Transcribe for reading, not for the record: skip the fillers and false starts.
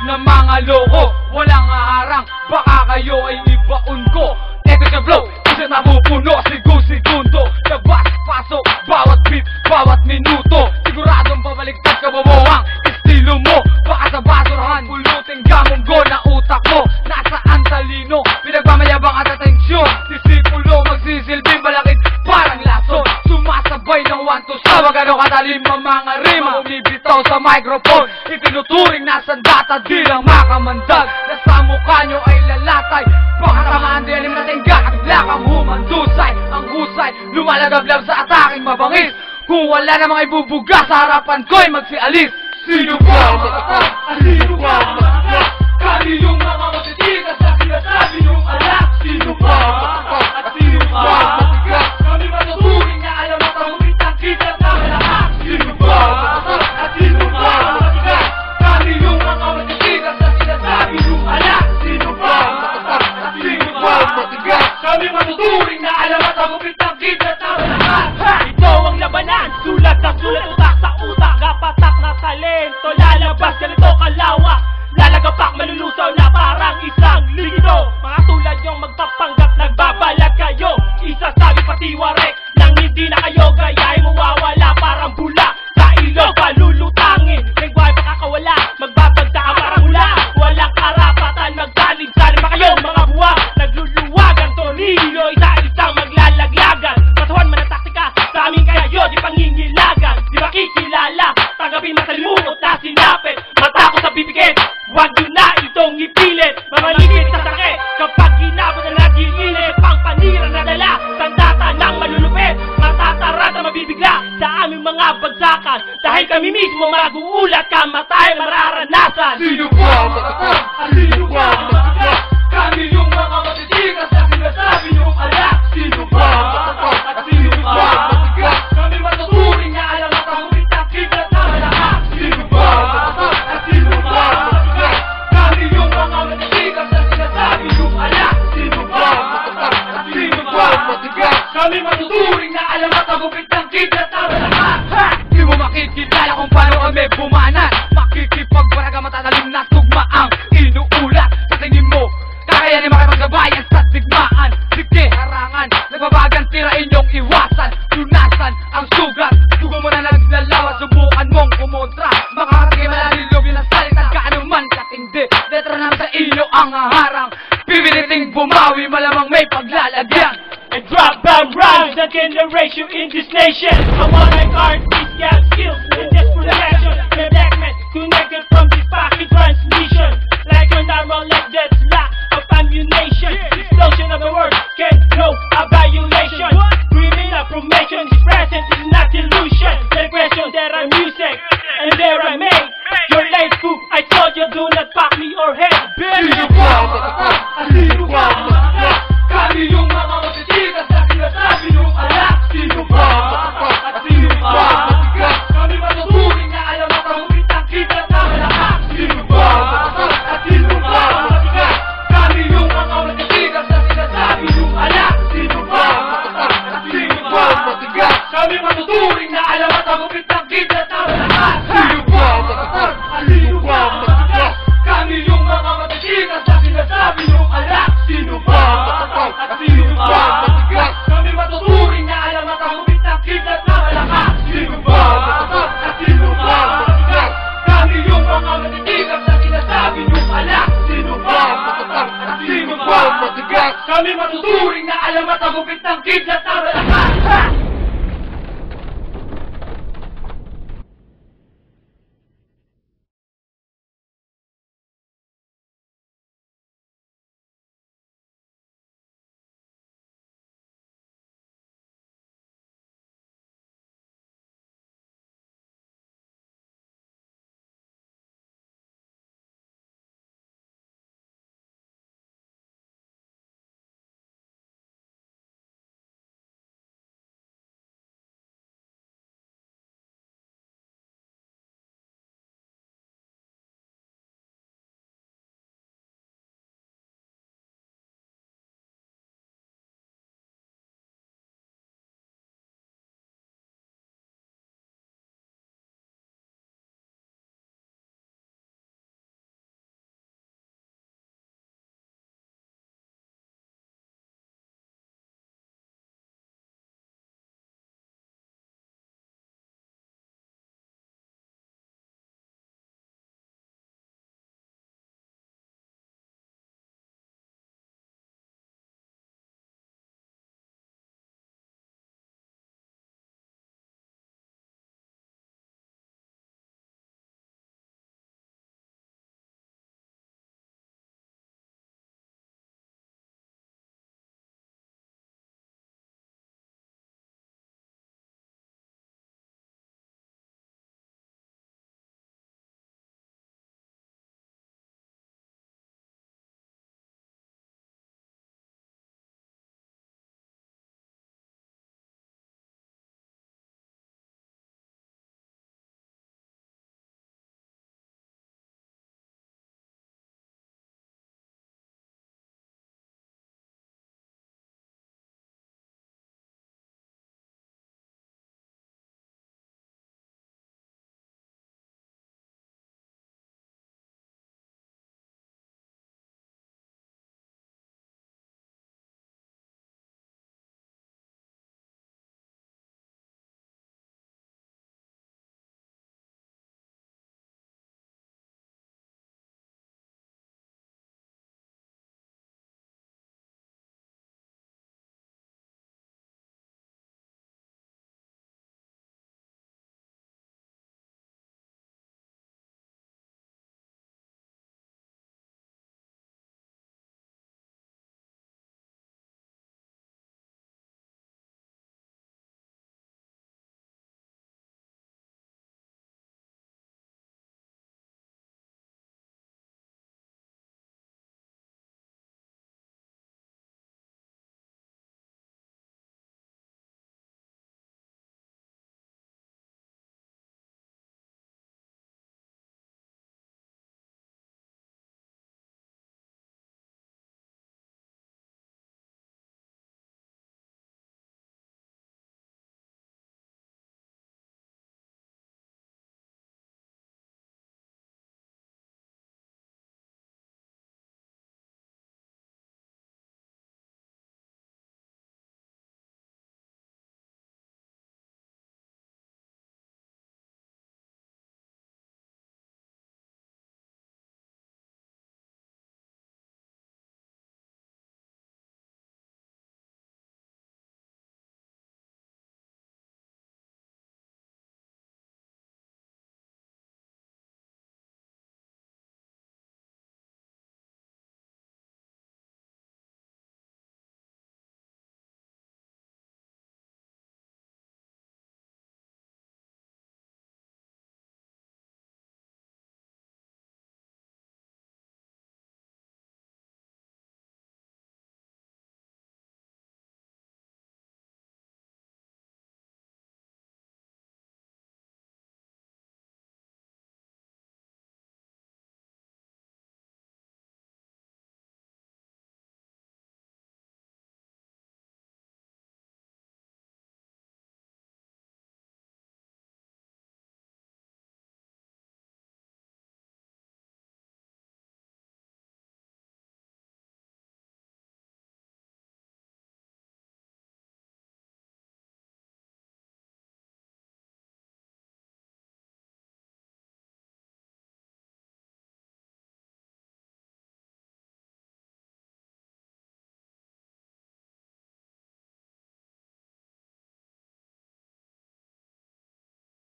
live na mga loko, walang haharang, baka kayo ay ibaon ko. Eto sa flow, isa napupuno, segundo, labas, pasok, bawat beat, bawat minuto. Siguradong babaliktad ka bumawang estilo mo, baka sa basurahan, puluting gamunggo na utak mo. Nasaan talino, pinagmamayabang at atensyon, disipulo magsisilbing balakid parang lason. Sumasabay ng 1 to sa wagano katalim ang mga rima, umibitaw sa microphone, itinuturing na sandata, di lang makamandag. Nasa mukha nyo ay lalatay, pakatamaan di alim na tingga, at bigla kang humandusay. Ang husay, lumalagablab sa ataking mabangis. Kung wala namang ibubuga sa harapan ko'y magsialis. Sino ba matakas? Sino ba matakas? Kami yung mga matitigas na sinasabi yung alak. Sino ba matakas? At sino ba matigas? Kami matuturing na alam at ahumit ang kitas na malakas. Sino ba matakas? At sino ba matigas? Kami yung mga matitigas na sinasabi yung alak. Sino ba matakas? At sino ba matigas? Kami matuturing na alam at ahumit ang kitas na malakas. Ito ang labanan, sulat na sulat, utak sa utak, kapatak na talento, lalabas ganito kalawa, lalagapak malulusaw na parang isang lindo. Mga tulad yung magpapanggap, nagbabalat kayo, isasabi pati warek, nang hindi na kayo gayahin, mawawala parang bula sa ilog, palulutangin, lengguwahe pakakawala, magbabagta ka parang hula, walang karapatan, magsalib-salib pa kayo mga buwa, nagluluwagan, tornilyo, isa-isang maglalaglagan, katuhan man ang taktika, sa amin kayo di pangingilagan, di makikilala, tanggapin masalimuot na sinapit, mata ko sa bibigit, huwag nyo na itong ipilit, mamanigit sa sakit, kapag ginabot na nag-iinit, pang panira na dala, sandata ng malulupit, matatarad na mabibigla, sa aming mga bagsakan, dahil kami mismo maguulat, kamatayan na mararanasan. Sino ba matakas? Sino ba matigas? Kami yung mga matitigas na sinasabi yung alak. Sino ba matakas? At sino ba matigas? Kami matuturing na alam at ahumit ang kitas na malakas. Sino ba matakas? At sino ba matigas? Kami yung mga matitigas na sinasabi yung alak. Sino ba matakas? At sino ba matigas? Kami matuturing na alam at ahumit ang kitas na malakas. Di mo makikilala kung paano kami bumanat, makikipagparaga matatalim na tugmaang inuulat. Sa tingin mo, kakayanin makipagsabayan sa digmaan. Sige, harangan, nagbabagang tira inyong iwasan, lunasan ang sugat. Dugo mo na naglalawa, subukan mong kumontra, makakatagay malalilog yun ang salita, gaano man katindi. Letra namin sa inyo ang haharang, pipiliting bumawi, malamang may paglalagyan. And drop bomb rhymes, the generation in this nation. I want my art, these got skills, and desperate action. My black man connected from this pocket transmission, like an armor like that's lack of ammunition. Explosion of the word can know a violation. Criminal formation is present, is not illusion. The question there are music, and there I make your late fool. I told you do not fuck me or head. Sino ba matakas? Sino ba matigas? Kami yung mga matitigas na sinasabi yung alak. Sino ba matakas? At sino ba matigas? Kami matuturing na alam at ahumit ang kitas na malakas. Sino ba matakas? At sino ba matigas? Kami yung mga matitigas na sinasabi yung alak. Sino ba matakas? At sino ba matigas? Kami matuturing na alam at ahumit ang kitas na malakas. Sino ba matakas? At sino ba matigas? Kami yung mga matitigas na sinasabi yung alak. Sino ba matakas? At sino ba matigas? Kami matuturing na alam at ahumit ang kitas na malakas. Sino ba matakas? At sino ba matigas? Kami yung mga matitigas na sinasabi yung alak. Sino ba matakas? At sino ba matigas? Kami matuturing na alam at ahumit ang kitas na malakas.